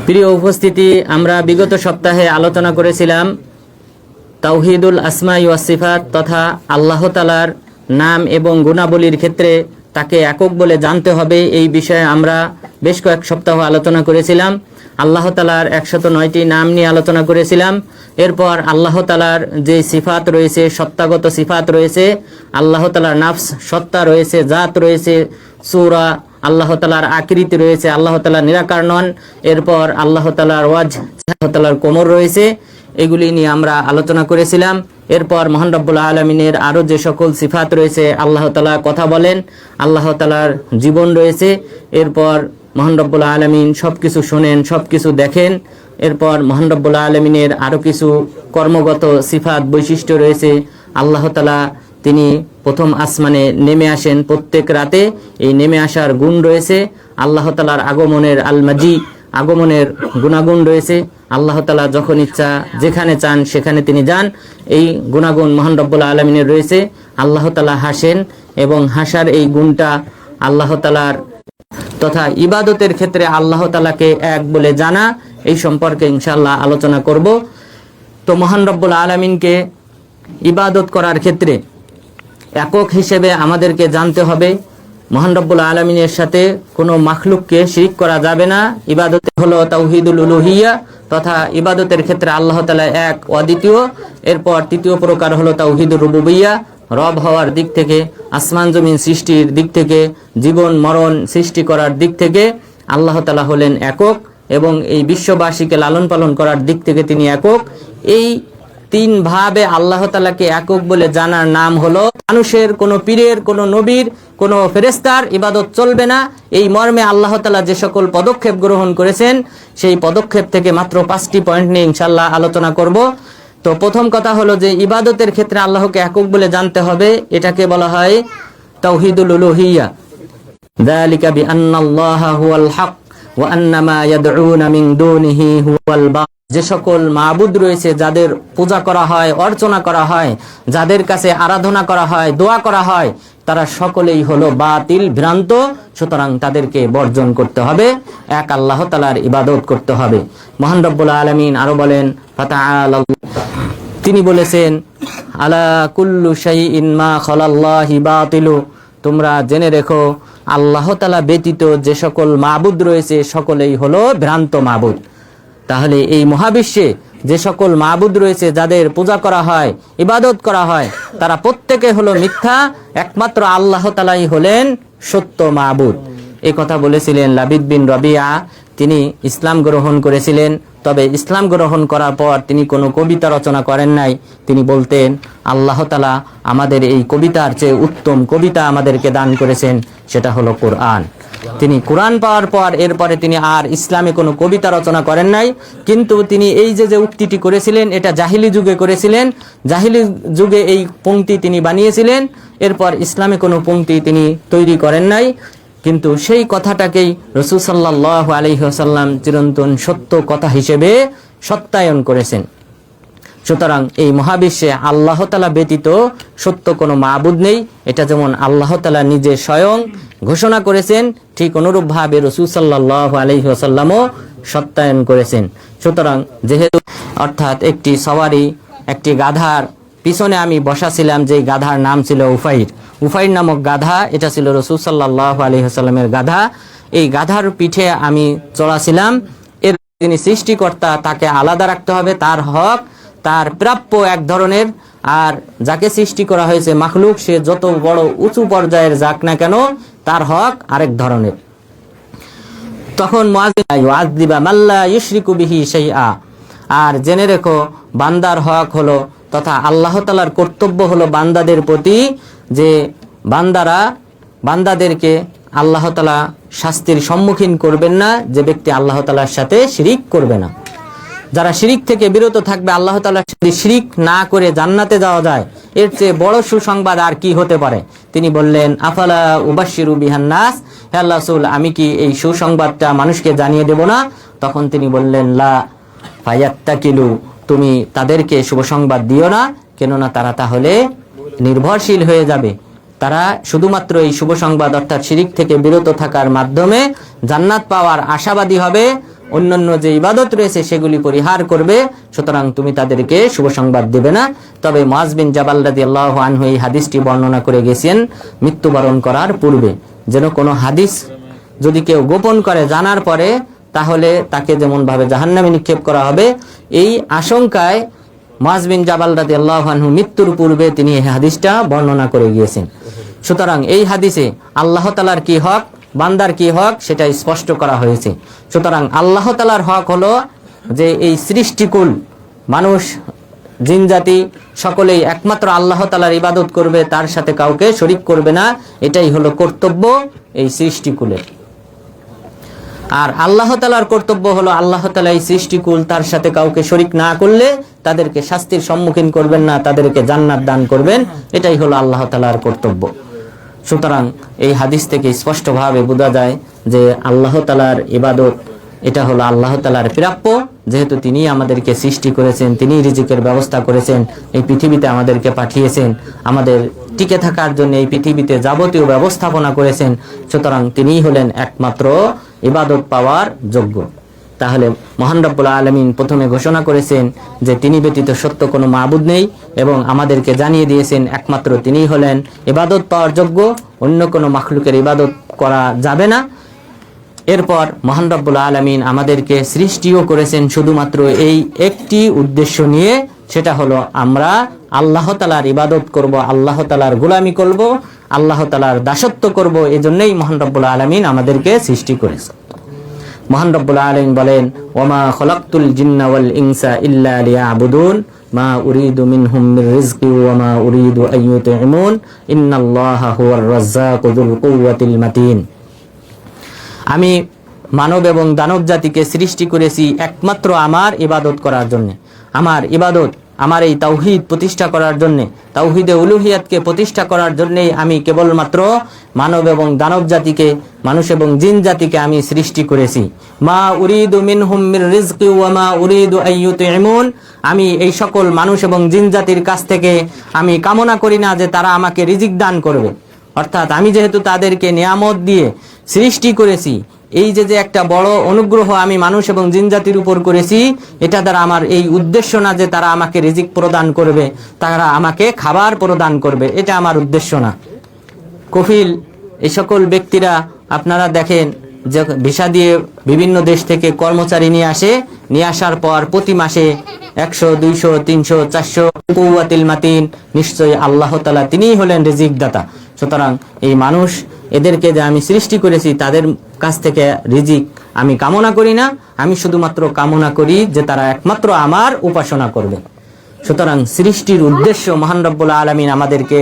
প্রিয় উপস্থিতি, আমরা বিগত সপ্তাহে আলোচনা করেছিলাম তাওহীদুল আসমাই ওয়াস সিফাত তথা আল্লাহ তাআলার নাম এবং গুণাবলীর ক্ষেত্রে তাকে একক বলে জানতে হবে। এই বিষয়ে আমরা বেশ কয়েক সপ্তাহ আলোচনা করেছিলাম। আল্লাহ তাআলার 109টি নাম নিয়ে আলোচনা করেছিলাম। এরপর আল্লাহ তাআলার যে সিফাত রয়েছে, সত্তাগত সিফাত রয়েছে, আল্লাহ তাআলার নাফস সত্তা রয়েছে, জাত রয়েছে, সূরা, আল্লাহ তাআলার আকৃতি রয়েছে, আল্লাহ তাআলা নিরাকার নন। এরপর আল্লাহ তাআলার ওয়াজ, আল্লাহ তাআলার কোমর রয়েছে, এগুলি নিয়ে আমরা আলোচনা করেছিলাম। এরপর মহান রব্বুল আলামিনের আরও যে সকল সিফাত রয়েছে, আল্লাহ তাআলা কথা বলেন, আল্লাহ তাআলার জীবন রয়েছে। এরপর মহান রব্বুল আলামিন সব কিছু শোনেন, সব কিছু দেখেন। এরপর মহান রব্বুল আলামিনের আরও কিছু কর্মগত সিফাত বৈশিষ্ট্য রয়েছে। আল্লাহ তাআলা তিনি প্রথম আসমানে নেমে আসেন প্রত্যেক রাতে, এই নেমে আসার গুণ রয়েছে। আল্লাহ তাআলার আগমনের আল-মাজি, আগমনের গুণাগুণ রয়েছে। আল্লাহ তাআলা যখন ইচ্ছা যেখানে চান সেখানে তিনি যান, এই গুণাগুণ মহান রব্বুল আলামিনের রয়েছে। আল্লাহ তাআলা হাসেন এবং হাসার এই গুণটা আল্লাহ তাআলার তথা ইবাদতের ক্ষেত্রে আল্লাহ তাআলাকে এক বলে জানা, এই সম্পর্কে ইনশাআল্লাহ আলোচনা করব। তো মহান রব্বুল আলামিনকে ইবাদত করার ক্ষেত্রে একক হিসেবে আমাদেরকে জানতে হবে মহান রব্বুল আলামিনের সাথে কোনো মাখলুককে শিরক করা যাবে না। ইবাদত হলো তাওহীদুল উলুহিয়া তথা ইবাদতের ক্ষেত্রে আল্লাহ তাআলা এক অদ্বিতীয়। এরপর তৃতীয় প্রকার হলো তাওহীদুর রুবুবিয়্যাহ, রব হওয়ার দিক থেকে, আসমান জমিন সৃষ্টির দিক থেকে, জীবন মরণ সৃষ্টি করার দিক থেকে আল্লাহ তাআলা হলেন একক, এবং এই বিশ্ববাসীকে লালন পালন করার দিক থেকে তিনি একক। এই তিন ভাবে আল্লাহ তাআলাকে একক বলে জানার নাম হলো। মানুষের, কোনো পীরের, কোনো নবীর, কোনো ফেরেশতার ইবাদত চলবে না। এই মর্মে আল্লাহ তাআলা যে সকল পদক্ষেপ গ্রহণ করেছেন, সেই পদক্ষেপ থেকে মাত্র 5টি পয়েন্ট নিয়ে ইনশাআল্লাহ আলোচনা করব। তো প্রথম কথা হলো যে ইবাদতের ক্ষেত্রে আল্লাহকে একক বলে জানতে হবে। এটাকে বলা হয় তাওহীদুল উলুহিয়্যা। যালিকা বিআন্নাল্লাহা হুয়াল হক ওয়া আন্না মা ইয়াদউনা মিন দুনিহি হুয়াল বাতিল। যে সকল মাবুদ রয়েছে, যাদের পূজা করা হয়, অর্চনা করা হয়, যাদের কাছে আরাধনা করা হয়, দোয়া করা হয়, তারা সকলেই হলো বাতিল, ভ্রান্ত। সুতরাং তাদেরকে বর্জন করতে হবে, এক আল্লাহ তাআলার ইবাদত করতে হবে। মহান রব্বুল আলামিন আরো বলেন, ফাতাআলা, তিনি বলেছেন, আলা কুল্লু শাইইন মা খালাল্লাহি বাতিলু, তোমরা জেনে রেখো আল্লাহ তাআলা ব্যতীত যে সকল মাবুদ রয়েছে সকলেই হলো ভ্রান্ত মাবুদ। তাহলে এই মহাবিশ্বে যে সকল মাবুদ রয়েছে, যাদের পূজা করা হয়, ইবাদত করা হয়, তারা প্রত্যেকে হলো মিথ্যা, একমাত্র আল্লাহ তাআলাই হলেন সত্য মাবুদ। এই কথা বলেছিলেন লাবিদ বিন রবিয়া। তিনি ইসলাম গ্রহণ করেছিলেন, তবে ইসলাম গ্রহণ করার পর তিনি কোনো কবিতা রচনা করেন নাই। তিনি বলতেন, আল্লাহ তাআলা আমাদের এই কবিতার চেয়ে উত্তম কবিতা আমাদেরকে দান করেছেন, সেটা হলো কোরআন। তিনি কোরআন পাওয়ার পর এরপরে তিনি আর ইসলামে কোনো কবিতা রচনা করেন নাই। কিন্তু তিনি এই যে উক্তিটি করেছিলেন, এটা জাহিলি যুগে করেছিলেন। জাহিলি যুগে এই পংক্তি তিনি বানিয়েছিলেন, এরপর ইসলামে কোনো পংক্তি তিনি তৈরি করেন নাই। কিন্তু সেই কথাটাকেই রাসূল সাল্লাল্লাহু আলাইহি ওয়াসাল্লাম চিরন্তন সত্য কথা হিসেবে সত্যায়ন করেছেন। সুতরাং এই মহাবিশ্বে আল্লাহ তাআলা ব্যতীত সত্য কোনো মাবুদ নেই। এটা যেমন আল্লাহ তাআলা নিজে স্বয়ং ঘোষণা করেছেন, ঠিক অনুরূপভাবে রাসূল সাল্লাল্লাহু আলাইহি ওয়াসাল্লামও সত্যায়ন করেছেন। সুতরাং যেহেতু, অর্থাৎ একটি সওয়ারি, একটি গাধার পিছনে আমি বসা ছিলাম, যে গাধার নাম ছিল উফাইর। উফাইর নামক গাধা, এটা ছিল রাসূল সাল্লাল্লাহু আলাইহি ওয়াসাল্লামের গাধা। এই গাধার পিঠে আমি চড়া ছিলাম। এর তিনি সৃষ্টিকর্তা, তাকে আলাদা রাখতে হবে, তার হক, তার প্রাপ্য এক ধরনের। আর যাকে সৃষ্টি করা হয়েছে মাখলুক, সে যত বড় উঁচু পর্যায়ের যাক না কেন, তার হক আরেক ধরনের। তখন মুআয্যিবা মাল্লা ইউশরিকু বিহি শাইআ, আর জেনে রেখো বান্দার হক হলো, তথা আল্লাহ তাআলার কর্তব্য হলো বান্দাদের প্রতি, যে বান্দাদেরকে আল্লাহ তাআলা শাস্তির সম্মুখীন করবেন না যে ব্যক্তি আল্লাহ তাআলার সাথে শিরিক করবে না। যারা শিরিক থেকে বিরত থাকবে, আল্লাহ তাআলা যদি শিরিক না করে জান্নাতে যাওয়া যায়, এর চেয়ে বড় সুসংবাদ আর কি হতে পারে। তিনি বললেন, আফালা উবাশশিরু বিহান নাস, হে আল্লাহ রাসূল, আমি কি এই সুসংবাদটা মানুষকে জানিয়ে দেব না? তখন তিনি বললেন, লা ফায়াত্তাকিলু, তুমি তাদেরকে শুভ সংবাদ দিও না, কেননা তারা তাহলে নির্ভরশীল হয়ে যাবে। তারা শুধুমাত্র এই শুভ সংবাদ অর্থাৎ শিরিক থেকে বিরত থাকার মাধ্যমে জান্নাত পাওয়ার আশাবাদী হবে, অন্যান্য যে ইবাদত রয়েছে সেগুলি পরিহার করবে, সুতরাং তুমি তাদেরকে শুভ সংবাদ দেবে না। তবে মুআজ বিন জাবাল রাদিয়াল্লাহু আনহু এই হাদিসটি বর্ণনা করে গেছেন মৃত্যুবরণ করার পূর্বে, যেন কোনো হাদিস যদি কেউ গোপন করে জানার পরে, তাহলে তাকে যেমন ভাবে জাহান্নামে নিক্ষেপ করা হবে, এই আশঙ্কায় মুআজ বিন জাবাল রাদিয়াল্লাহু আনহু মৃত্যুর পূর্বে তিনি এই হাদিসটা বর্ণনা করে গিয়েছেন। সুতরাং এই হাদিসে আল্লাহ তাআলার কি হক, বান্দার কি হক সেটা স্পষ্ট করা হয়েছে। সুতরাং আল্লাহ তাআলার হক হলো যে এই সৃষ্টিকুল মানুষ জিন জাতি সকলেই একমাত্র আল্লাহ তাআলার ইবাদত করবে, তার সাথে কাউকে শরীক করবে না, এটাই হলো কর্তব্য এই সৃষ্টিকুলের। আর আল্লাহ তাআলার কর্তব্য হলো আল্লাহ তাআলা এই সৃষ্টিকুল তার সাথে কাউকে শরীক না করলে তাদেরকে শাস্তির সম্মুখীন করবেন না, তাদেরকে জান্নাত দান করবেন, এটাই হলো আল্লাহ তাআলার কর্তব্য। সুতরাং এই হাদিস থেকে স্পষ্টভাবে বোঝা যায় যে আল্লাহ তাআলার ইবাদত এটা হলো আল্লাহ তাআলার প্রাপ্য, যেহেতু তিনি আমাদেরকে সৃষ্টি করেছেন, তিনি রিজিকের ব্যবস্থা করেছেন, এই পৃথিবীতে আমাদেরকে পাঠিয়েছেন, আমাদের টিকে থাকার জন্য এই পৃথিবীতে যাবতীয় ব্যবস্থাপনা করেছেন। সুতরাং তিনিই হলেন একমাত্র ইবাদত পাওয়ার যোগ্য। তাহলে মহান রব্বুল আলামিন প্রথমে ঘোষণা করেছেন যে তিনি ব্যতীত সত্য কোনো মাবুদ নেই, এবং আমাদেরকে জানিয়ে দিয়েছেন একমাত্র তিনিই হলেন ইবাদত পাওয়ার যোগ্য, অন্য কোনো মাখলুকের ইবাদত করা যাবে না। এরপর মহান রব্বুল আলামিন আমাদেরকে সৃষ্টিও করেছেন শুধুমাত্র এই একটি উদ্দেশ্য নিয়ে, সেটা হলো আমরা আল্লাহ তাআলার ইবাদত করব, আল্লাহ তাআলার গোলামি করব, আল্লাহ তাআলার দাসত্ব করব। এজন্যই মহান রব্বুল আলামিন আমাদেরকে সৃষ্টি করেছেন। মহান রব্বুল আলামিন বলেন, ওয়ামা খলাকতুল জিন্না ওয়াল ইনসা ইল্লা লিয়াবুদুন মা উরিদু মিনহুম মির রিজকি ওয়া মা উরিদু আন ইউতঈমুন ইন্নাল্লাহা হুয়ার রাজ্জাকু যুল কুওয়াতিল মাতিন। আমি মানব এবং দানব জাতিকে সৃষ্টি করেছি একমাত্র আমার ইবাদত করার জন্য। আমার ইবাদত, আমার এই তাওহীদ প্রতিষ্ঠা করার জন্য, তাওহীদে উলুহিয়াতকে প্রতিষ্ঠা করার জন্যই আমি কেবলমাত্র মানব এবং দানব জাতিকে, মানুষ এবং জিন জাতিকে আমি সৃষ্টি করেছি। মা উরিদু মিনহুম মির রিজকি ওয়া মা উরিদু আন ইউতঈমুন, আমি এই সকল মানুষ এবং জিন জাতির কাছ থেকে আমি কামনা করি না যে তারা আমাকে রিজিক দান করবে। অর্থাৎ আমি যেহেতু তাদেরকে নিয়ামত দিয়ে সৃষ্টি করেছি, এই যে একটা বড় অনুগ্রহ আমি মানুষ এবং জিন জাতির উপর করেছি, এটা দ্বারা আমার এই উদ্দেশ্য না যে তারা আমাকে রিজিক প্রদান করবে, তারা আমাকে খাবার প্রদান করবে, এটা আমার উদ্দেশ্য না। কফিল এই সকল ব্যক্তিরা আপনারা দেখেন যে ভিসা দিয়ে বিভিন্ন দেশ থেকে কর্মচারী নিয়ে আসে, নিয়ে আসার পর প্রতি মাসে 100, 200, 300, 400 কুওয়াতিল মাতিন, নিশ্চয়ই আল্লাহ তাআলা তিনিই হলেন রিজিক দাতা। সুতরাং এই মানুষ এদেরকে যে আমি সৃষ্টি করেছি তাদের কাছ থেকে রিজিক আমি কামনা করি না, আমি শুধুমাত্র কামনা করি যে তারা একমাত্র আমার উপাসনা করবে। সুতরাং সৃষ্টির উদ্দেশ্য মহান রব্বুল আলামিন আমাদেরকে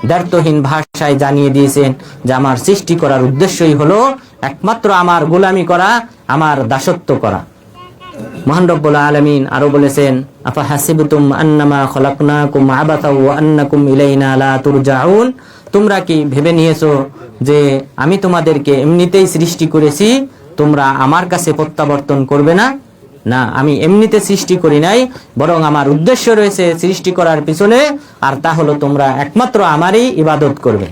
দ্ব্যর্থহীন ভাষায় জানিয়ে দিয়েছেন যে আমার সৃষ্টি করার উদ্দেশ্যই হলো একমাত্র আমার গোলামি করা, আমার দাসত্ব করা। মহান রব্বুল আলামিন আরো বলেছেন, আফা হাসিবতুম আন্নামা খলাকনাকুম আবাতা ওয়া আন্নাকুম ইলাইনা লা তুরজাউন, তোমরা কি ভেবে নিয়েছো যে আমি তোমাদেরকে এমনিতেই সৃষ্টি করেছি, তোমরা আমার কাছে প্রত্যাবর্তন করবে না? না, আমি এমনিতে সৃষ্টি করি নাই, বরং আমার উদ্দেশ্য রয়েছে সৃষ্টি করার পিছনে, আর তা হলো তোমরা একমাত্র আমারই ইবাদত করবে।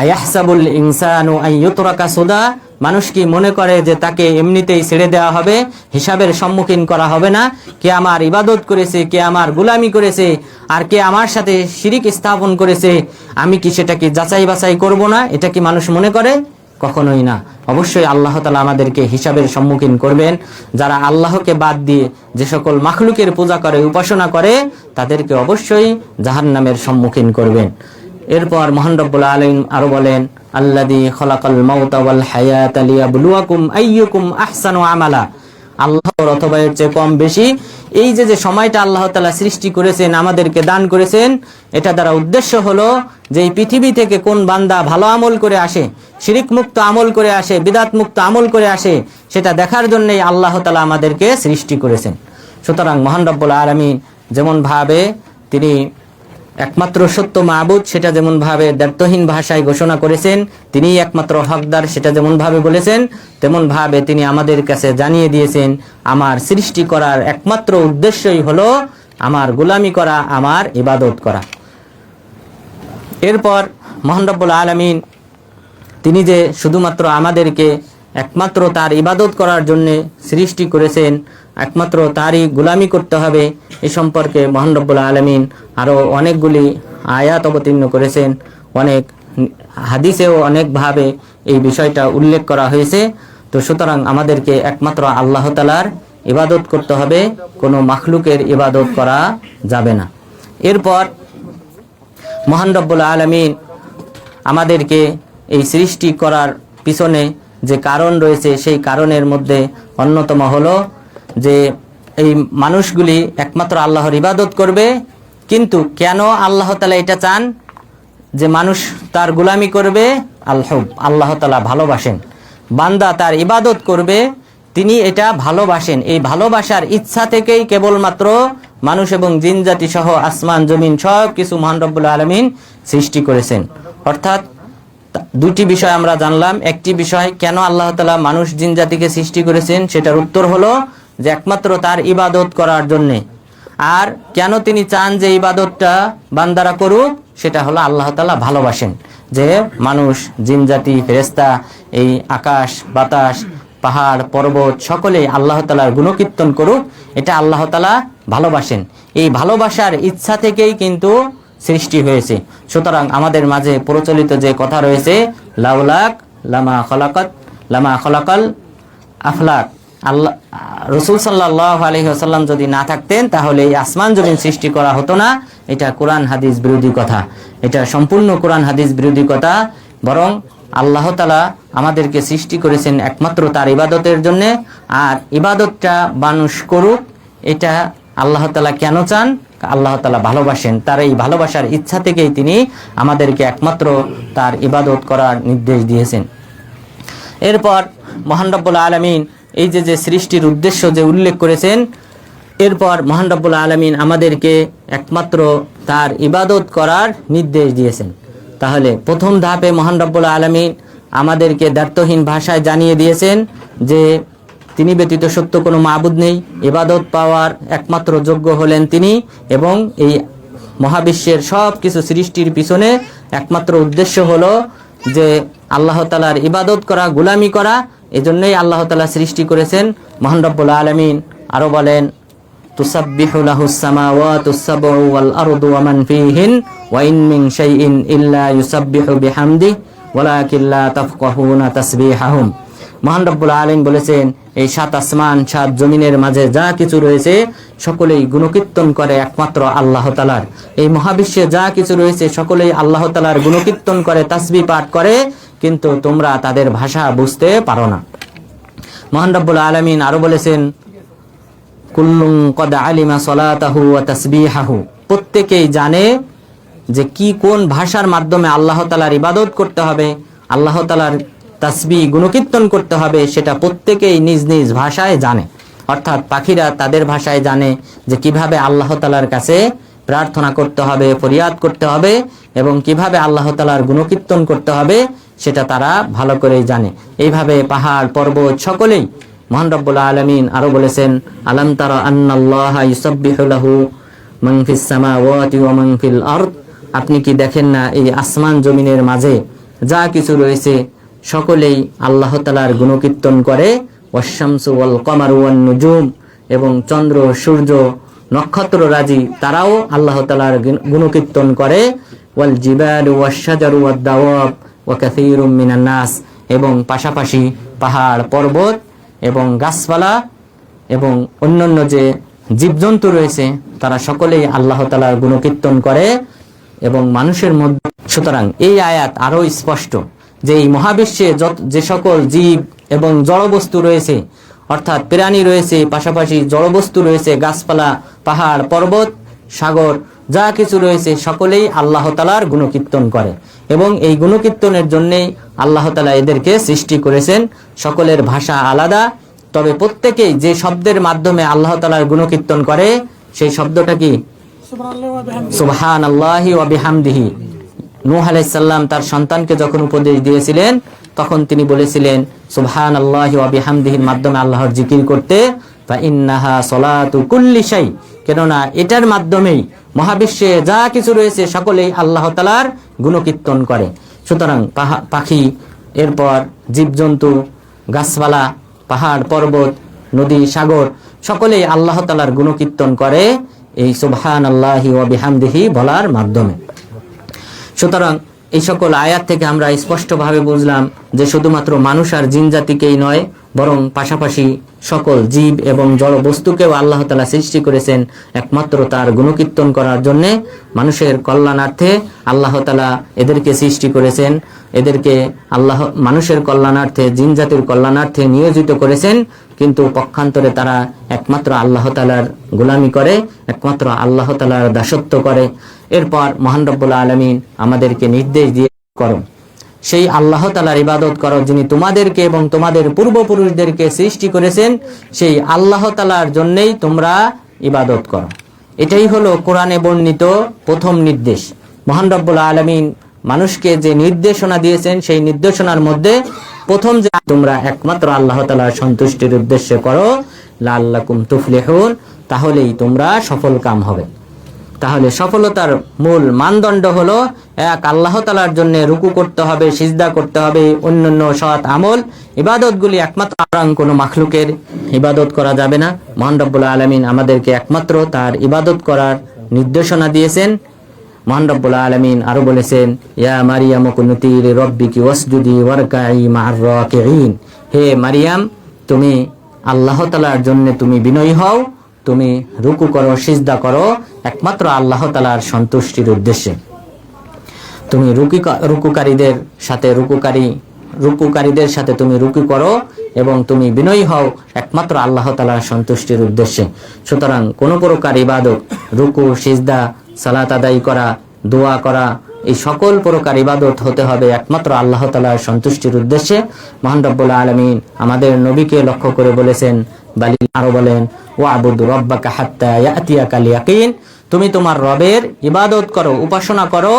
আয়াহসাবুল ইনসানু আন ইউতরাকা সুদা, মানুষ কি মনে করে যে তাকে এমনিতেই ছেড়ে দেওয়া হবে, হিসাবের সম্মুখীন করা হবে না? কে আমার ইবাদত করেছে, কে আমার গোলামি করেছে, আর কে আমার সাথে শিরিক স্থাপন করেছে, আমি কি সেটাকে যাচাই বাছাই করব না? এটা কি মানুষ মনে করে? কখনোই না। অবশ্যই আল্লাহ তাআলা আমাদেরকে হিসাবের সম্মুখীন করবেন। যারা আল্লাহকে বাদ দিয়ে যে সকল মাখলুকের পূজা করে, উপাসনা করে, তাদেরকে অবশ্যই জাহান্নামের সম্মুখীন করবেন। এরপর মহান রব্বুল আলামিন আরো বলেন, আল্লাযী খালাকাল মাউতা ওয়াল হায়াতা লিয়াবলুয়াকুম আইয়ুকুম আহসানু আমালা। আল্লাহর অথবা এর চেয়ে কম বেশি এই যে সময়টা আল্লাহ তাআলা সৃষ্টি করেছেন, আমাদেরকে দান করেছেন, এটা দ্বারা উদ্দেশ্য হলো যে এই পৃথিবী থেকে কোন বান্দা ভালো আমল করে আসে, শিরিক মুক্ত আমল করে আসে, বিদআত মুক্ত আমল করে আসে, সেটা দেখার জন্যই আল্লাহ তাআলা আমাদেরকে সৃষ্টি করেছেন। সুতরাং মহান রব্বুল আলামিন যেমন ভাবে তিনি একমাত্র সত্য মাবুদ, সেটা যেমন ভাবে দ্ব্যর্থহীন ভাষায় ঘোষণা করেছেন, তিনিই একমাত্র হকদার, সেটা যেমন ভাবে বলেছেন, তেমন ভাবে তিনি আমাদের কাছে জানিয়ে দিয়েছেন আমার সৃষ্টি করার একমাত্র উদ্দেশ্যই হলো আমার গোলামি করা, আমার ইবাদত করা। এরপর মহান রব্বুল আলামিন তিনি যে শুধুমাত্র আমাদেরকে একমাত্র তার ইবাদত করার জন্য সৃষ্টি করেছেন, একমাত্র তারই গোলামি করতে হবে, এ সম্পর্কে মহান রব্বুল আলামিন আরও অনেকগুলি আয়াত অবতীর্ণ করেছেন। অনেক হাদিসেও অনেকভাবে এই বিষয়টা উল্লেখ করা হয়েছে। তো সুতরাং আমাদেরকে একমাত্র আল্লাহ তাআলার ইবাদত করতে হবে, কোনো মাখলুকের ইবাদত করা যাবে না। এরপর মহান রব্বুল আলামিন আমাদেরকে এই সৃষ্টি করার পিছনে যে কারণ রয়েছে, সেই কারণের মধ্যে অন্যতম হলো যে এই মানুষগুলি একমাত্র আল্লাহর ইবাদত করবে। কিন্তু কেন আল্লাহ তাআলা এটা চান যে মানুষ তার গোলামি করবে? আল্লাহ তাআলা ভালোবাসেন, বান্দা তার ইবাদত করবে, তিনি এটা ভালোবাসেন। এই ভালোবাসার ইচ্ছা থেকেই কেবলমাত্র মানুষ এবং জিন জাতি সহ আসমান জমিন সব কিছু মহান রব্বুল আলামিন সৃষ্টি করেছেন। অর্থাৎ দুটি বিষয় আমরা জানলাম। একটি বিষয় কেন আল্লাহ তাআলা মানুষ জিন জাতিকে সৃষ্টি করেছেন, সেটার উত্তর হলো যে একমাত্র তার ইবাদত করার জন্যে। আর কেন তিনি চান যে ইবাদতটা বান্দারা করুক, সেটা হলো আল্লাহ তাআলা ভালোবাসেন যে মানুষ জিন জাতি ফেরেশতা এই আকাশ বাতাস পাহাড় পর্বত সকলেই আল্লাহ তাআলার গুণকীর্তন করুক, এটা আল্লাহ তাআলা ভালোবাসেন। এই ভালোবাসার ইচ্ছা থেকেই কিন্তু সৃষ্টি হয়েছে। সুতরাং আমাদের মাঝে প্রচলিত যে কথা রয়েছে, লাউলাক লামা খলাকাল আফলাক, আল্লাহ রাসূল সাল্লাল্লাহু আলাইহি ওয়াসাল্লাম যদি না থাকতেন তাহলে এই আসমান জমিন সৃষ্টি করা হতো না। এটা কোরআন হাদিস বিরোধী কথা, এটা সম্পূর্ণ কোরআন হাদিস বিরোধী কথা। বরং আল্লাহ তাআলা আমাদেরকে সৃষ্টি করেছেন একমাত্র তার ইবাদতের জন্য। আর ইবাদতটা মানুষ করুক, এটা আল্লাহ তাআলা কেন চান? আল্লাহ তাআলা ভালোবাসেন। তার এই ভালোবাসার ইচ্ছা থেকেই তিনি আমাদেরকে একমাত্র তার ইবাদত করার নির্দেশ দিয়েছেন। এরপর মহান রব্বুল আলামিন এই যে সৃষ্টির উদ্দেশ্য যে উল্লেখ করেছেন, এরপর মহান রব্বুল আলামিন আমাদেরকে একমাত্র তার ইবাদত করার নির্দেশ দিয়েছেন। তাহলে প্রথম ধাপে মহান রব্বুল আলামিন আমাদেরকে দ্ব্যর্থহীন ভাষায় জানিয়ে দিয়েছেন যে তিনি ব্যতীত সত্য কোনো মাবুদ নেই, ইবাদত পাওয়ার একমাত্র যোগ্য হলেন তিনি, এবং এই মহাবিশ্বের সব কিছু সৃষ্টির পিছনে একমাত্র উদ্দেশ্য হলো যে আল্লাহ তাআলার ইবাদত করা, গোলামি করা। এজন্যই আল্লাহ তাআলা সৃষ্টি করেছেন। মহান রব্বুল আলামিন আরো বলেন, তুসাব্বিহু লাহুস সামাওয়াতুস সাবউ ওয়াল আরদু ওয়া মান ফীহিন ওয়া ইন মিন শাইইন ইল্লা ইউসাব্বিহু বিহামদিহি ওয়ালাকিন লা তাফকাহুনা তাসবিহাহুম। মহান রব্বুল আলামিন বলেছেন, এই সাত আসমান সাত জমিনের মাঝে যা কিছু রয়েছে সকলেই গুণকীর্তন করে একমাত্র আল্লাহ তাআলার। এই মহাবিশ্বে যা কিছু রয়েছে সকলেই আল্লাহ তাআলার গুণকীর্তন করে, তাসবিহ পাঠ করে, কিন্তু তোমরা তাদের ভাষা বুঝতে পারো না। মহান রব্বুল আলামিন আরো বলেছেন, কুল্লুন কদ আলিমা সলাতাহু ওয়া তাসবিহাহু, প্রত্যেকেই জানে যে কি কোন ভাষার মাধ্যমে আল্লাহ তাআলার ইবাদত করতে হবে, আল্লাহ তাআলার তাসবিহ গুণকীর্তন করতে হবে, সেটা প্রত্যেকেই নিজ নিজ ভাষায় জানে। অর্থাৎ পাখিরা তাদের ভাষায় জানে যে কিভাবে আল্লাহ তাআলার কাছে প্রার্থনা করতে হবে, ফরিয়াদ করতে হবে, এবং কিভাবে আল্লাহ তাআলার গুণকীর্তন করতে হবে সেটা তারা ভালো করেই জানে। এইভাবে পাহাড় পর্বত সকলেই। মহান রব্বুল আলামিন আরো বলেছেন, আলাম তারা আন্নাল্লাহা ইউসাব্বিহু লাহু মান ফিস সামাওয়াতি ওয়া মান ফিল আরদ, আপনি কি দেখেন না এই আসমান জমিনের মাঝে যা কিছু রয়েছে সকলেই আল্লাহ তাআলার গুণকীর্তন করে। ওয়াশ-শামসু ওয়াল কমারু ওয়ান নুজুম, এবং চন্দ্র সূর্য নক্ষত্র রাজি তারাও আল্লাহ তাআলার গুণকীর্তন করে। ওয়াল জিবালু ওয়াশ-শাজারু ওয়াদ-দাওয়াব ওয়া কাসীরুম মিনান নাস, এবং পাশাপাশি পাহাড় পর্বত এবং গাছপালা এবং অন্যান্য যে জীবজন্তু রয়েছে তারা সকলেই আল্লাহ তাআলার গুণকীর্তন করে এবং মানুষের মধ্যে। সুতরাং এই আয়াত আরো স্পষ্ট যে এই মহাবিশ্বে যে সকল জীব এবং জড়বস্তু রয়েছে, অর্থাৎ প্রাণী রয়েছে, পাশাপাশি জড়বস্তু রয়েছে, গাছপালা পাহাড় পর্বত সাগর যা কিছু রয়েছে সকলেই আল্লাহ তাআলার গুণকীর্তন করে, এবং এই গুণকীর্তনের জন্যেই আল্লাহ তাআলা এদেরকে সৃষ্টি করেছেন। সকলের ভাষা আলাদা, তবে প্রত্যেকেই যে শব্দের মাধ্যমে আল্লাহ তাআলার গুণকীর্তন করে সেই শব্দটা কি? সুবহানাল্লাহি ওয়া বিহামদিহি। নূহ আলাইহিস সালাম তার সন্তানকে যখন উপদেশ দিয়েছিলেন তখন তিনি বলেছিলেন সুবহানাল্লাহি ওয়া বিহামদিহির মাধ্যমে আল্লাহর জিকির করতে, ফা ইন্নাহা সলাতু কুল্লি শাই, কেননা এটার মাধ্যমেই মহাবিশ্বে যা কিছু রয়েছে সকলেই আল্লাহ তাআলার গুণকীর্তন করে। সুতরাং পাখি, এরপর জীবজন্তু, গাছপালা, পাহাড়, পর্বত, নদী, সাগর সকলেই আল্লাহ তাআলার গুণকীর্তন করে এই সুবহানাল্লাহি ওয়া বিহামদিহি বলার মাধ্যমে। সুতরাং এই সকল আয়াত থেকে আমরা স্পষ্টভাবে বুঝলাম যে শুধুমাত্র মানুষ আর জিন জাতিকেই নয়, বরং পাশাপাশি সকল জীব এবং জড় বস্তুকেও আল্লাহ তাআলা সৃষ্টি করেছেন একমাত্র তার গুণকীর্তন করার জন্য। মানুষের কল্যাণার্থে আল্লাহ তাআলা এদেরকে সৃষ্টি করেছেন, এদেরকে মানুষের কল্যাণার্থে, জিন জাতির কল্যাণার্থে নিয়োজিত করেছেন, কিন্তু পক্ষান্তরে তারা একমাত্র আল্লাহ তাআলার গোলামি করে, একমাত্র আল্লাহ তাআলার দাসত্ব করে। এরপর মহান রব্বুল আলামিন আমাদেরকে নির্দেশ দিয়ে করো, সেই আল্লাহ তাআলার ইবাদত করো যিনি তোমাদেরকে এবং তোমাদের পূর্বপুরুষদেরকে সৃষ্টি করেছেন, সেই আল্লাহ তাআলার জন্যই তোমরা ইবাদত করো। এটাই হলো কোরআনে বর্ণিত প্রথম নির্দেশ। মহান রব্বুল আলামিন মানুষকে যে নির্দেশনা দিয়েছেন সেই নির্দেশনার মধ্যে প্রথম যে তোমরা একমাত্র আল্লাহ তাআলার সন্তুষ্টির উদ্দেশ্যে করো, লাআল্লাকুম তুফলিহুন, তাহলেই তোমরা সফল কাম হবে। তাহলে সফলতার মূল মানদণ্ড হলো এক আল্লাহ তাআলার জন্য রুকু করতে হবে, সিজদা করতে হবে, অন্যান্য সৎ আমল ইবাদতগুলি একমাত্র কোনো মাখলুকের ইবাদত করা যাবে না। মহান রব্বুল আলামিন আমাদেরকে একমাত্র তার ইবাদত করার নির্দেশনা দিয়েছেন। মহান রব্বুল আলামিন আরো বলেছেন, ইয়া মারিয়াম কুনুতি লিরাব্বিকি ওয়াসজুদি ওয়ারকাই মা'আর রাকিঈন, হে মারিয়াম তুমি আল্লাহ তাআলার জন্য তুমি বিনয়ী হও, তুমি রুকু করো, সিজদা করো একমাত্র আল্লাহ তাআলার সন্তুষ্টির উদ্দেশ্যে। তুমি রুকুকারীদের সাথে তুমি রুকু করো এবং তুমি বিনয়ী হও একমাত্র আল্লাহ তাআলার সন্তুষ্টির উদ্দেশ্যে। সুতরাং কোন প্রকার ইবাদত, রুকু, সিজদা, সালাত আদায় করা, দোয়া করা, এই সকল প্রকার ইবাদত হতে হবে একমাত্র আল্লাহ তাআলার সন্তুষ্টির উদ্দেশ্যে। মহান রব্বুল আলামিন আমাদের নবীকে লক্ষ্য করে বলেছেন, আরো বলেন, ওয়াবুদ রাব্বাকা হাত্তা ইয়াতিয়াকাল ইয়াকিন, তুমি তোমার রবের ইবাদত করো, উপাসনা করো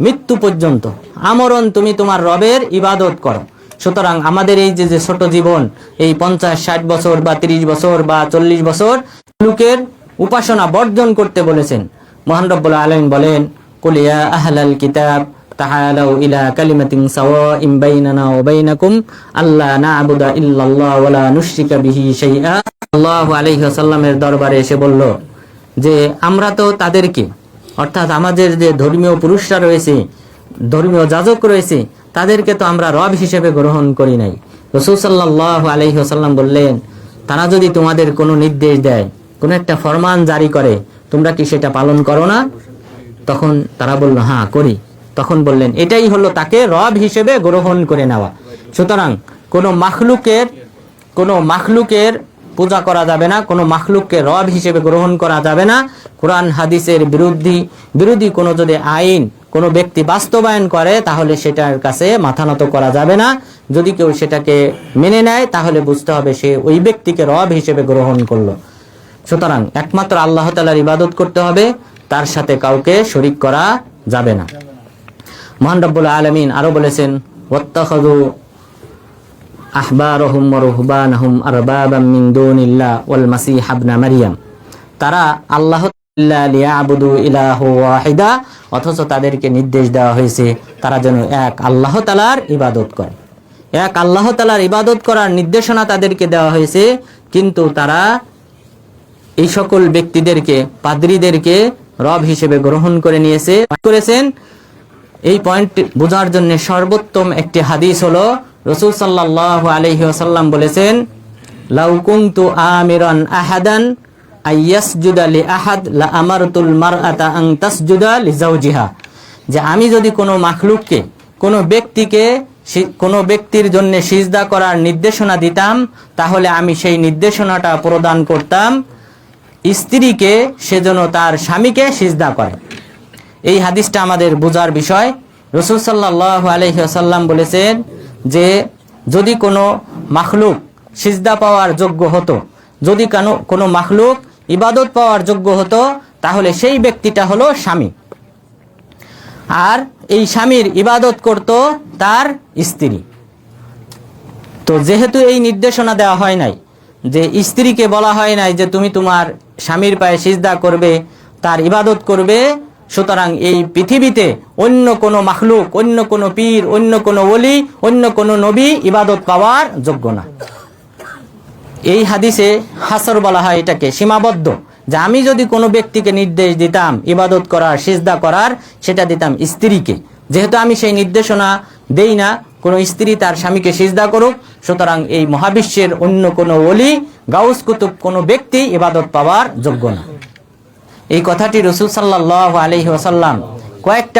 মৃত্যু পর্যন্ত, আমরণ তুমি তোমার রবের ইবাদত করো। সুতরাং আমাদের এই যে ছোট জীবন, এই 50-60 বছর বা 30 বছর বা 40 বছর লোকের উপাসনা বর্জন করতে বলেছেন। মহান রব্বুল আলামিন বলেন, কুল ইয়া আহলাল কিতাব তাআলাউ ইলা কালিমাতিন সাওয়াইন বাইনানা ওয়া বাইনাকুম আল্লা না'বুদা ইল্লাল্লাহ ওয়া লা নুশরিকা বিহি শাইআ। সাল্লাল্লাহু আলাইহি ওয়াসাল্লামের দরবারে এসে বলল যে আমরা তো তাদেরকে, অর্থাৎ আমাদের যে ধর্মীয় পুরুষরা রয়েছে, ধর্মীয় যাজক রয়েছে, তাদেরকে তো আমরা রব হিসেবে গ্রহণ করি নাই। রাসূল সাল্লাল্লাহু আলাইহি ওয়াসাল্লাম বললেন, তারা যদি তোমাদের কোনো নির্দেশ দেয়, কোনো একটা ফরমান জারি করে, তোমরা কি সেটা পালন করো না? তখন তারা বলল, হ্যাঁ করি। তখন বললেন, এটাই হলো তাকে রব হিসেবে গ্রহণ করে নেওয়া। সুতরাং কোনো মাখলুকের পূজা করা যাবে না, কোনো মাখলুককে রব হিসেবে গ্রহণ করা যাবে না। কোরআন হাদিসের বিরোধী কোনো যদি আইন কোনো ব্যক্তি বাস্তবায়ন করে, তাহলে সেটার কাছে মাথা নত করা যাবে না। যদি কেউ সেটাকে মেনে নেয়, তাহলে বুঝতে হবে সে ওই ব্যক্তিকে রব হিসেবে গ্রহণ করলো। সুতরাং একমাত্র আল্লাহ তাআলার ইবাদত করতে হবে, তার সাথে কাউকে শরীক করা যাবে না। মহান রব্বুল আলামিন আরো বলেছেন, ওয়াত্তাখাযু আহবারহুম ওয়া রুহবানহুম আরবাবাম মিন দুনিল্লাহ ওয়াল মাসিহ ইবনে মারইয়াম, তারা আল্লাহ তাআলা লিয়াবুদু ইলাহু ওয়াহিদা, অথচ তাদেরকে নির্দেশ দেওয়া হয়েছে তারা যেন এক আল্লাহ তাআলার ইবাদত করে। এক আল্লাহ তাআলার ইবাদত করার নির্দেশনা তাদেরকে দেওয়া হয়েছে, কিন্তু তারা এই সকল ব্যক্তিদেরকে, পাদ্রীদেরকে রব হিসেবে গ্রহণ করে করেছেন। এই পয়েন্ট বোঝার জন্য সর্বোত্তম একটি হাদিস হলো, রাসূল সাল্লাল্লাহু আলাইহি ওয়াসাল্লাম বলেছেন, লাউ কুনতু আমিরান আহাদান আইয়াসজুদা লি আহাদ লা আমারতুল মারআতা আন তাসজুদা লিজাওজিহা, যে আমি যদি কোনো মাখলুককে, কোনো ব্যক্তির জন্য সিজদা করার নির্দেশনা দিতাম, তাহলে আমি সেই নির্দেশনাটা প্রদান করতাম স্ত্রীকে, সেজন্য তার স্বামীকে সিজদা করে। এই হাদিসটা আমাদের বোঝার বিষয়। রাসূল সাল্লাল্লাহু আলাইহি ওয়াসাল্লাম বলেছেন যে যদি কোনো মাখলুক সিজদা পাওয়ার যোগ্য হতো, যদি কোনো মাখলুক ইবাদত পাওয়ার যোগ্য হতো, তাহলে সেই ব্যক্তিটা হলো স্বামী, আর এই স্বামীর ইবাদত করত তার স্ত্রী। তো যেহেতু এই নির্দেশনা দেওয়া হয় নাই, যে স্ত্রীকে বলা হয় নাই যে তুমি তোমার স্বামীর পায়ে সিজদা করবে, তার ইবাদত করবে, সুতরাং এই পৃথিবীতে অন্য কোনো মাখলুক, অন্য কোনো পীর, অন্য কোনো ওলি, অন্য কোনো নবী ইবাদত পাওয়ার যোগ্য না। এই হাদিসে হাসর বলা হয়, এটাকে সীমাবদ্ধ, যে আমি যদি কোনো ব্যক্তিকে নির্দেশ দিতাম ইবাদত করার, সিজদা করার, সেটা দিতাম স্ত্রীকে। যেহেতু আমি সেই নির্দেশনা দেই না কোনো স্ত্রী তার স্বামীকে সিজদা করুক, সুতরাং এই মহাবিশ্বের অন্য কোনো ওলি, গাউস কুতুব কোনো ব্যক্তি ইবাদত পাওয়ার যোগ্য না। এই কথাটি রাসূল সাল্লাল্লাহু আলাইহি ওয়াসাল্লাম কয়েকটি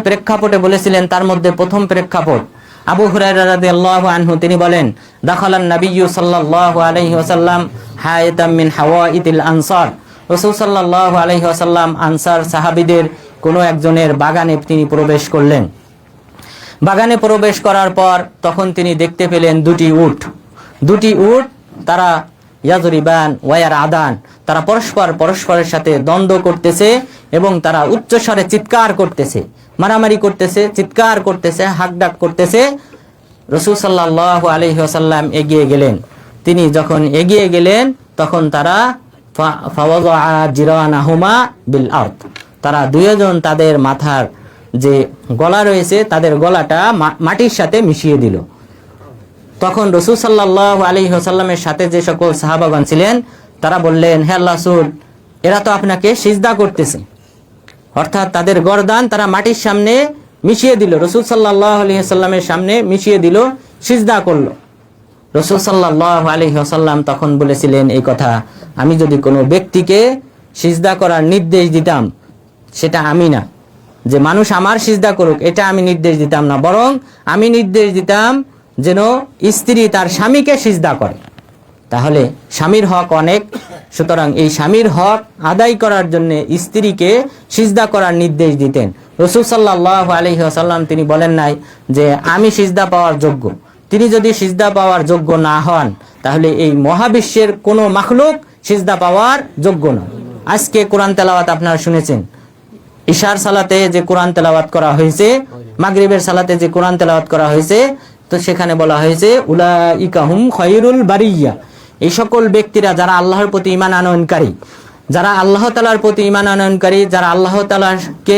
প্রেক্ষাপটে বলেছিলেন। তার মধ্যে প্রথম প্রেক্ষাপট, আবু হুরায়রা রাদিয়াল্লাহু আনহু তিনি বলেন, দাখালান নাবিয়্যু সাল্লাল্লাহু আলাইহি ওয়াসাল্লাম হায়াতাম মিন হাওয়াইতিল আনসার। রাসূল সাল্লাল্লাহু আলাইহি ওয়াসাল্লাম আনসার সাহাবীদের কোনো একজনের বাগানে তিনি প্রবেশ করলেন। বাগানে প্রবেশ করার পর তখন তিনি দেখতে পেলেন দুটি উট, তারা ইয়াজরিবান ওয়ায়ার আদান, তারা পরস্পরের সাথে দ্বন্দ্ব করতেছে এবং তারা উচ্চস্বরে চিৎকার করতেছে, মারামারি করতেছে, চিৎকার করতেছে, হাঁকডাক করতেছে। রাসূল সাল্লাল্লাহু আলাইহি ওয়াসাল্লাম এগিয়ে গেলেন। তিনি যখন এগিয়ে গেলেন তখন তারা ফাওয়াযা জিরানাহুমা বিল আরদ, তারা দুইজন তাদের মাথার যে গলা রয়েছে তাদের গলাটা মাটির সাথে মিশিয়ে দিল। তখন রাসূল সাল্লাল্লাহু আলাইহি ওয়াসাল্লামের সাথে যে সকল সাহাবাগণ ছিলেন তারা বললেন, হে আল্লাহর রাসূল, এরা তো আপনাকে সিজদা করতেছে। অর্থাৎ তাদের গর্দান তারা মাটির সামনে মিশিয়ে দিল, রাসূল সাল্লাল্লাহু আলাইহি ওয়াসাল্লামের সামনে মিশিয়ে দিল, সিজদা করলো। রাসূল সাল্লাল্লাহু আলাইহি ওয়াসাল্লাম তখন বলেছিলেন এই কথা, আমি যদি কোনো ব্যক্তিকে সিজদা করার নির্দেশ দিতাম, সেটা আমি না, যে মানুষ আমার সিজদা করুক এটা আমি নির্দেশ দিতাম না, বরং আমি নির্দেশ দিতাম যেন স্ত্রী তার স্বামীকে সিজদা করে। তাহলে স্বামীর হক অনেক, সুতরাং এই স্বামীর হক আদায় করার জন্য স্ত্রীকে সিজদা করার নির্দেশ দিতেন। রাসূল সাল্লাল্লাহু আলাইহি ওয়াসাল্লাম তিনি বলেন নাই যে আমি সিজদা পাওয়ার যোগ্য। তিনি যদি সিজদা পাওয়ার যোগ্য না হন তাহলে এই মহাবিশ্বের কোনো মাখলুক সিজদা পাওয়ার যোগ্য না। আজকে কোরআন তেলাওয়াত আপনারা শুনেছেন, ইশার সালাতে যে কোরআন তেলাওয়াত করা হয়েছে, মাগরিবের সালাতে যে কোরআন তেলাওয়াত করা হয়েছে, তো সেখানে বলা হয়েছে উলাইকা হুম খায়রুল বারিয়া, এই সকল ব্যক্তিরা যারা আল্লাহর প্রতি ঈমান আনয়নকারী, যারা আল্লাহ তাআলার প্রতি ঈমান আনয়নকারী, যারা আল্লাহ তাআলাকে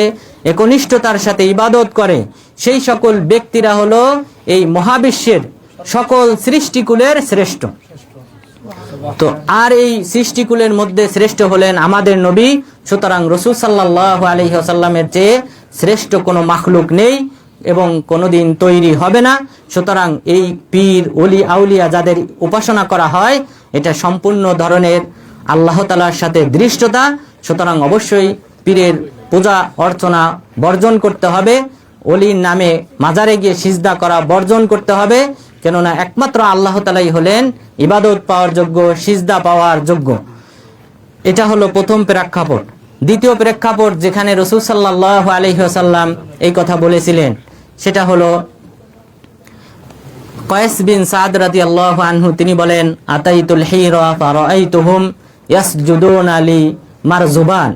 একনিষ্ঠতার সাথে ইবাদত করে, সেই সকল ব্যক্তিরা হলো এই মহাবিশ্বের সকল সৃষ্টিকুলের শ্রেষ্ঠ। তো আর এই সৃষ্টিকুলের মধ্যে শ্রেষ্ঠ হলেন আমাদের নবী। সুতরাং রাসূল সাল্লাল্লাহু আলাইহি ওয়াসাল্লামের চেয়ে শ্রেষ্ঠ কোনো মাখলুক নেই এবং কোনোদিন তৈরি হবে না। সুতরাং এই পীর, ওলি, আউলিয়া যাদের উপাসনা করা হয় এটা সম্পূর্ণ ধরনের আল্লাহ তাআলার সাথে দৃষ্টতা। সুতরাং অবশ্যই পীরের পূজা অর্চনা বর্জন করতে হবে, ওলির নামে মাজারে গিয়ে সিজদা করা বর্জন করতে হবে, কেননা একমাত্র আল্লাহ তাআলাই হলেন ইবাদত পাওয়ার যোগ্য, সিজদা পাওয়ার যোগ্য। এটা হলো প্রথম প্রেক্ষাপট। দ্বিতীয় প্রেক্ষাপট যেখানে রাসূল সাল্লাল্লাহু আলাইহি ওয়াসাল্লাম এই কথা বলেছিলেন সেটা হলো কয়েস বিন সাদ রাদিয়াল্লাহু আনহু তিনি বলেন, আতাইতুল হিরা ফারাআইতুহুম ইয়াসজুদুনা লি মারজুবান,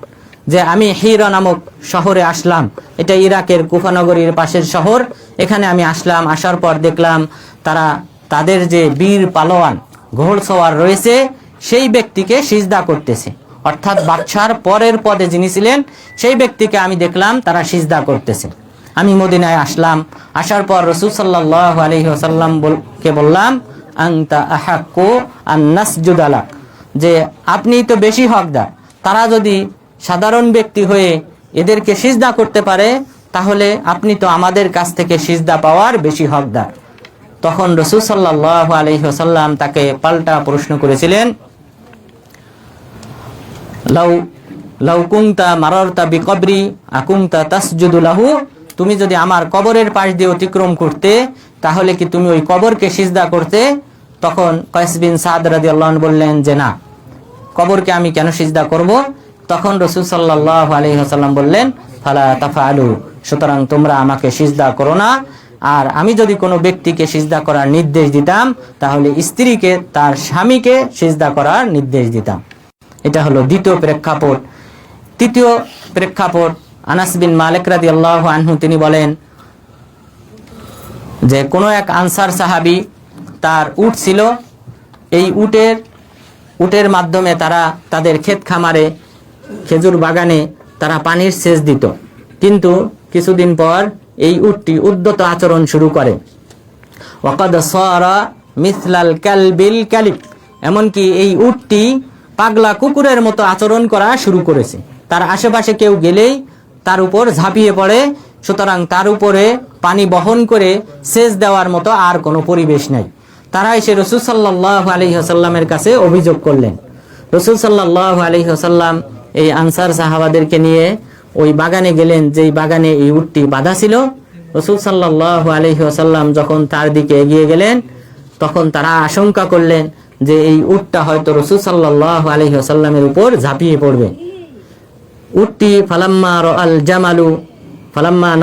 যে আমি হিরা নামক শহরে আসলাম, এটা ইরাকের কুফা নগরীর পাশের শহর। এখানে আমি আসলাম, আসার পর দেখলাম তারা তাদের যে বীর পালোয়ান ঘোড়সওয়ার রয়েছে সেই ব্যক্তিকে সিজদা করতেছে, অর্থাৎ বাদশার পরের পদে যিনি ছিলেন সেই ব্যক্তিকে আমি দেখলাম তারা সিজদা করতেছে। আমি মদিনায় আসলাম, আসার পর রাসূল সাল্লাল্লাহু আলাইহি ওয়াসাল্লাম কে বললাম, আনতা আহাক্কু আন নাসজুদা লাক, যে আপনি তো বেশি হকদার, তারা যদি সাধারণ ব্যক্তি হয়ে এদেরকে সিজদা করতে পারে তাহলে আপনি তো আমাদের কাছ থেকে সিজদা পাওয়ার বেশি হকদার। তখন রাসূল সাল্লাল্লাহু আলাইহি ওয়াসাল্লাম তাকে পাল্টা প্রশ্ন করেছিলেন, লাউ কুনতা মারারতা বিকবরি আকুনতা তাসজুদু লাহু, তুমি যদি আমার কবরের পাশ দিয়ে অতিক্রম করতে তাহলে কি তুমি ওই কবরকে সিজদা করতে? তখন কয়েস বিন সাদ রাদিয়াল্লাহু আনহু বললেন যে না, কবরকে আমি কেন সিজদা করব? তখন রাসূল সাল্লাল্লাহু আলাইহি ওয়াসাল্লাম বললেন, ফালা তাফআলু, সুতরাং তোমরা আমাকে সিজদা করো না। আর আমি যদি কোনো ব্যক্তিকে সিজদা করার নির্দেশ দিতাম তাহলে স্ত্রীকে তার স্বামীকে সিজদা করার নির্দেশ দিতাম। এটা হলো দ্বিতীয় প্রেক্ষাপট। তৃতীয় প্রেক্ষাপট, আনাস বিন মালিক রাদিয়াল্লাহু আনহু তিনি বলেন যে কোনো এক আনসার সাহাবী তার উট ছিল, এই উটের মাধ্যমে তারা তাদের ক্ষেত খামারে খেজুর বাগানে তারা পানির সেচ দিত, কিন্তু কিছুদিন পর এই উটটি উদ্যত আচরণ শুরু করে। ওয়াকাদ সারা মিসলাল কালবিল কালিব, এমনকি এই উটটি পাগলা কুকুরের মতো আচরণ করা শুরু করেছে। তার আশেপাশে কেউ গেলেই তার উপর ঝাঁপিয়ে পড়ে। সুতরাং তার উপরে পানি বহন করে সেচ দেওয়ার মতো আর কোনো পরিবেশ নাই। তারা এসে রাসূল সাল্লাল্লাহু আলাইহি ওয়াসাল্লামের কাছে অভিযোগ করলেন। রাসূল সাল্লাল্লাহু আলাইহি ওয়াসাল্লাম এই আনসার সাহাবাদেরকে নিয়ে ওই বাগানে গেলেন, যেই বাগানে এই উটটি বাঁধা ছিল। রাসূল সাল্লাল্লাহু আলাইহি ওয়াসাল্লাম যখন তার দিকে এগিয়ে গেলেন, তখন তারা আশঙ্কা করলেন যে এই উটটা হয়তো রাসূল সাল্লাল্লাহু আলাইহি ওয়াসাল্লামের উপর ঝাঁপিয়ে পড়বে। উটটি ফালাম্মা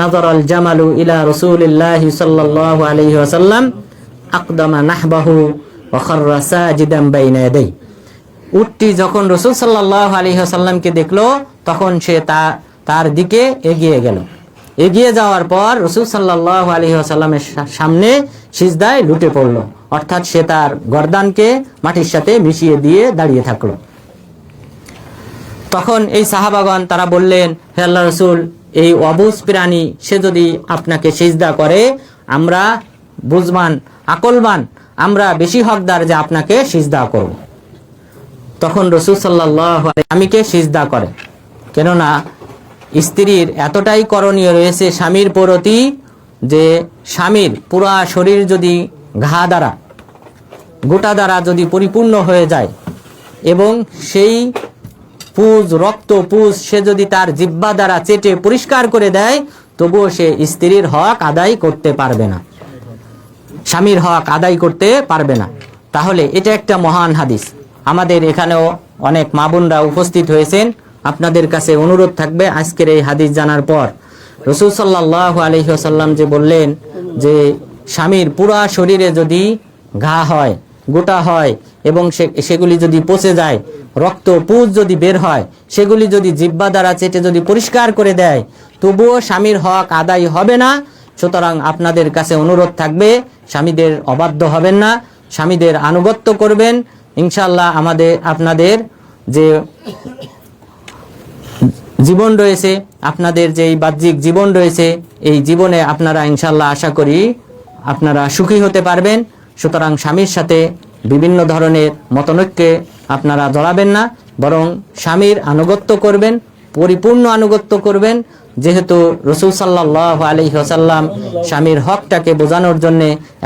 নাযারা আল জামালু ইলা রাসূলিল্লাহি সাল্লাল্লাহু আলাইহি ওয়াসাল্লাম আকদামা নাহবাহু ওয়া খাররা সাজিদান বাইনা ইয়াদাই। উটটি যখন রাসূল সাল্লাল্লাহু আলাইহি ওয়াসাল্লামকে দেখলো, তখন সে তার দিকে এগিয়ে গেল। এগিয়ে যাওয়ার পর রাসূল সাল্লাল্লাহু আলাইহি ওয়াসাল্লামের সামনে সিজদায় লুটে পড়ল, অর্থাৎ সে তার গর্দানকে মাটির সাথে মিশিয়ে দিয়ে দাঁড়িয়ে থাকলো। তখন এই সাহাবাগণ তারা বললেন, হে আল্লাহর রাসূল, এই অবুঝ প্রাণী সে যদি আপনাকে সিজদা করে, আমরা বুঝবান আকলবান, আমরা বেশি হকদার যে আপনাকে সিজদা করব। তখন রাসূল সাল্লাল্লাহু আলাইহি স্বামীকে সিজদা করে, কেননা স্ত্রীর এতটাই করণীয় রয়েছে স্বামীর প্রতি যে স্বামীর পুরা শরীর যদি ঘা দ্বারা গোটা দ্বারা যদি পরিপূর্ণ হয়ে যায় এবং সেই রক্ত পুজ সে যদি তার জিহ্বা দ্বারা চেটে পরিষ্কার করে দেয়, তবুও সে স্ত্রীর হক আদায় করতে পারবে না, স্বামীর হক আদায় করতে পারবে না। তাহলে এটা একটা মহান হাদিস। আমাদের এখানেও অনেক মা বোনরা উপস্থিত হয়েছেন, আপনাদের কাছে অনুরোধ থাকবে আজকের এই হাদিস জানার পর রাসূল সাল্লাল্লাহু আলাইহি ওয়াসাল্লাম যে বললেন যে স্বামীর পুরা শরীরে যদি ঘা হয়, গোটা হয় এবং সেগুলি যদি পচে যায়, রক্ত পুজ যদি বের হয়, সেগুলি যদি জিহ্বা দ্বারা চেটে যদি পরিষ্কার করে দেয়, তবুও স্বামীর হক আদায় হবে না। সুতরাং আপনাদের কাছে অনুরোধ থাকবে, স্বামীদের অবাধ্য হবেন না, স্বামীদের আনুগত্য করবেন। ইনশাআল্লাহ আপনাদের যে জীবন রয়েছে, আপনাদের যে বাহ্যিক জীবন রয়েছে, এই জীবনে আপনারা ইনশাআল্লাহ আশা করি আপনারা সুখী হতে পারবেন। সুতরাং স্বামীর সাথে বিভিন্ন ধরনের মতানৈক্যে আপনারা জড়াবেন না, বরং স্বামীর আনুগত্য করবেন, পরিপূর্ণ আনুগত্য করবেন। যেহেতু রাসূল সাল্লাল্লাহু আলাইহি ওয়াসাল্লাম স্বামীর হকটাকে বোঝানোর জন্য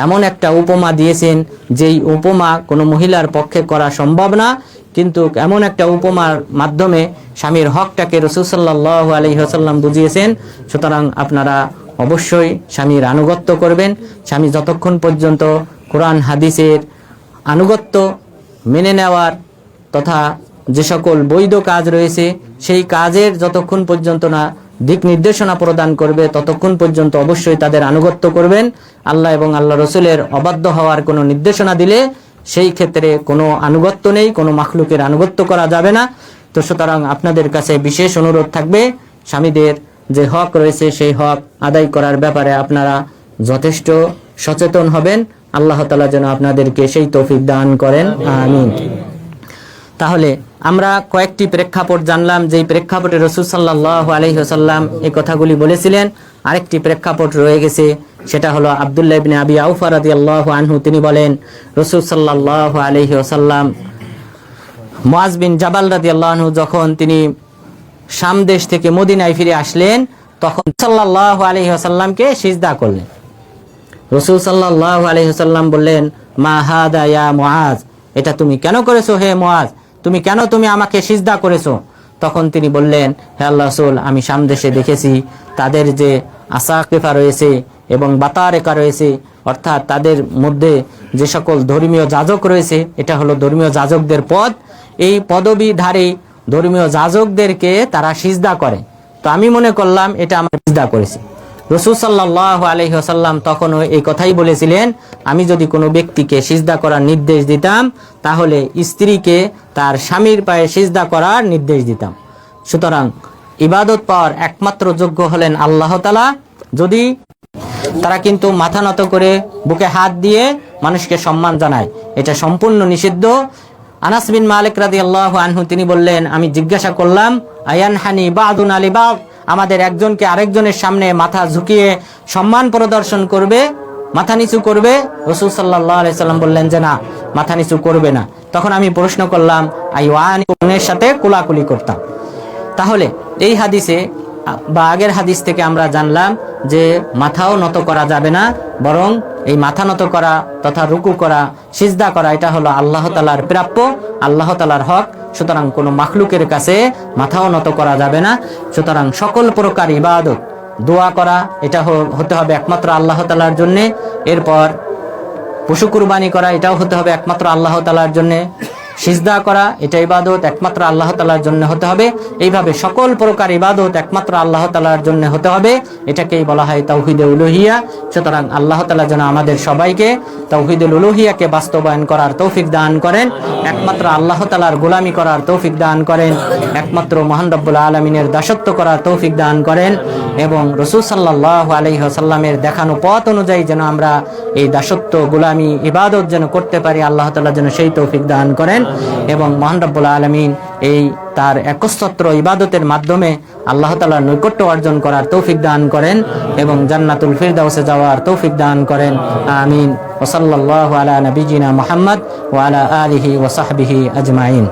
এমন একটা উপমা দিয়েছেন, যেই উপমা কোনো মহিলার পক্ষে করা সম্ভব না, কিন্তু এমন একটা উপমার মাধ্যমে স্বামীর হকটাকে রাসূল সাল্লাল্লাহু আলাইহি ওয়াসাল্লাম বুঝিয়েছেন। সুতরাং আপনারা অবশ্যই স্বামীর আনুগত্য করবেন। স্বামী যতক্ষণ পর্যন্ত কোরআন হাদিসের আনুগত্য মেনে নেওয়ার তথা যে সকল বৈধ কাজ রয়েছে সেই কাজের যতক্ষণ পর্যন্ত না দিক নির্দেশনা প্রদান করবে, ততক্ষণ পর্যন্ত অবশ্যই তাদের আনুগত্য করবেন। আল্লাহ এবং আল্লাহ রসুলের অবাধ্য হওয়ার কোনো নির্দেশনা দিলে সেই ক্ষেত্রে কোনো আনুগত্য নেই, কোনো মাখলুকের আনুগত্য করা যাবে না। তো সুতরাং আপনাদের কাছে বিশেষ অনুরোধ থাকবে, স্বামীদের যে হক রয়েছে সেই হক আদায় করার ব্যাপারে আপনারা যথেষ্ট সচেতন হবেন। আল্লাহ তাআলা যেন আপনাদেরকে সেই তৌফিক দান করেন, আমিন। তাহলে আমরা কয়েকটি প্রেক্ষাপট জানলাম, যেই প্রেক্ষাপটে রাসূল সাল্লাল্লাহু আলাইহি ওয়াসাল্লাম এই কথাগুলি বলেছিলেন। আরেকটি প্রেক্ষাপট রয়ে গেছে, সেটা হলো আব্দুল্লাহ ইবনে আবি আওফা রাদিয়াল্লাহু আনহু, তিনি বলেন রাসূল সাল্লাল্লাহু আলাইহি ওয়াসাল্লাম মুআজ বিন জাবাল রাদিয়াল্লাহু আনহু যখন তিনি শাম দেশ থেকে মদিনায় ফিরে আসলেন, তখন সাল্লাল্লাহু আলাইহি ওয়াসাল্লামকে সিজদা করলেন। রাসূল সাল্লাল্লাহু আলাইহি ওয়াসাল্লাম বললেন, মা হাদা ইয়া মুআজ, এটা তুমি কেন করেছো হে মুআজ, তুমি আমাকে সিজদা করেছো? তখন তিনি বললেন, হে আল্লাহর রাসূল, আমি শাম দেশে দেখেছি তাদের যে আসাকিফা রয়েছে এবং বাতারেকা রয়েছে, অর্থাৎ তাদের মধ্যে যে সকল ধর্মীয় যাজক রয়েছে, এটা হলো ধর্মীয় যাজকদের পদ। এই পদবীধারী ধর্মীয় যাজকদেরকে তারা সিজদা করে, তো আমি মনে করলাম এটা আমার সিজদা করেছি। রাসূল সাল্লাল্লাহু আলাইহি ওয়াসাল্লাম তখনও এই কথাই বলেছিলেন, আমি যদি কোনো ব্যক্তিকে সিজদা করার নির্দেশ দিতাম, তাহলে স্ত্রীকে তার স্বামীর পায়ে সিজদা করার নির্দেশ দিতাম। সুতরাং ইবাদত পাওয়ার একমাত্র যোগ্য হলেন আল্লাহ তাআলা। যদি তারা কিন্তু মাথা নত করে বুকে হাত দিয়ে মানুষকে সম্মান জানায়, এটা সম্পূর্ণ নিষিদ্ধ। আনাস বিন মালিক রাদিয়াল্লাহু আনহু তিনি বললেন, আমি জিজ্ঞাসা করলাম, আয়ানহানি বাদুন আলি বাদ, আমাদের একজনকে আরেকজনের সামনে মাথা ঝুঁকিয়ে সম্মান প্রদর্শন করবে, মাথা নিচু করবে? রাসূল সাল্লাল্লাহু আলাইহি সাল্লাম বললেন যে না, মাথা নিচু করবে না। তখন আমি প্রশ্ন করলাম, আইওয়ানের সাথে কোলাকুলি করতাম। তাহলে এই হাদিসে বা আগের হাদিস থেকে আমরা জানলাম যে মাথাও নত করা যাবে না, বরং এই মাথা নত করা তথা রুকু করা, সিজদা করা, এটা হলো আল্লাহ তাআলার প্রাপ্য, আল্লাহ তাআলার হক। সুতরাং কোনো মাখলুকের কাছে মাথাও নত করা যাবে না। সুতরাং সকল প্রকার ইবাদত, দোয়া করা, এটা হতে হবে একমাত্র আল্লাহ তাআলার জন্যে। এরপর পশু কুরবানি করা, এটাও হতে হবে একমাত্র আল্লাহ তাআলার জন্যে। সিজদা করা, এটা ইবাদত একমাত্র আল্লাহ তাআলার জন্য হতে হবে। এইভাবে সকল প্রকার ইবাদত একমাত্র আল্লাহ তাআলার জন্য হতে হবে। এটাকেই বলা হয় তাওহীদে উলুহিয়া। সুতরাং আল্লাহ তাআলা যেন আমাদের সবাইকে তাওহীদুল উলুহিয়াকে বাস্তবায়ন করার তৌফিক দান করেন, একমাত্র আল্লাহ তাআলার গোলামি করার তৌফিক দান করেন, একমাত্র মহান রব্বুল আলামিনের দাসত্ব করার তৌফিক দান করেন, এবং রাসূল সাল্লাল্লাহু আলাইহি ওয়াসাল্লামের দেখানো পথ অনুযায়ী যেন আমরা এই দাসত্ব, গোলামি, ইবাদত যেন করতে পারি। আল্লাহ তাআলা যেন সেই তৌফিক দান করেন এবং মহান রব্বুল আলামিন এই তার একচ্ছত্র ইবাদতের মাধ্যমে আল্লাহ তাআলার নৈকট্য অর্জন করার তৌফিক দান করেন এবং জান্নাতুল ফিরদাউসে যাওয়ার তৌফিক দান করেন। আমিন। ওয়া সাল্লাল্লাহু আলা নবিয়িনা মুহাম্মদ ওয়া আলা আলিহি ওয়া সাহবিহি আজমাইন।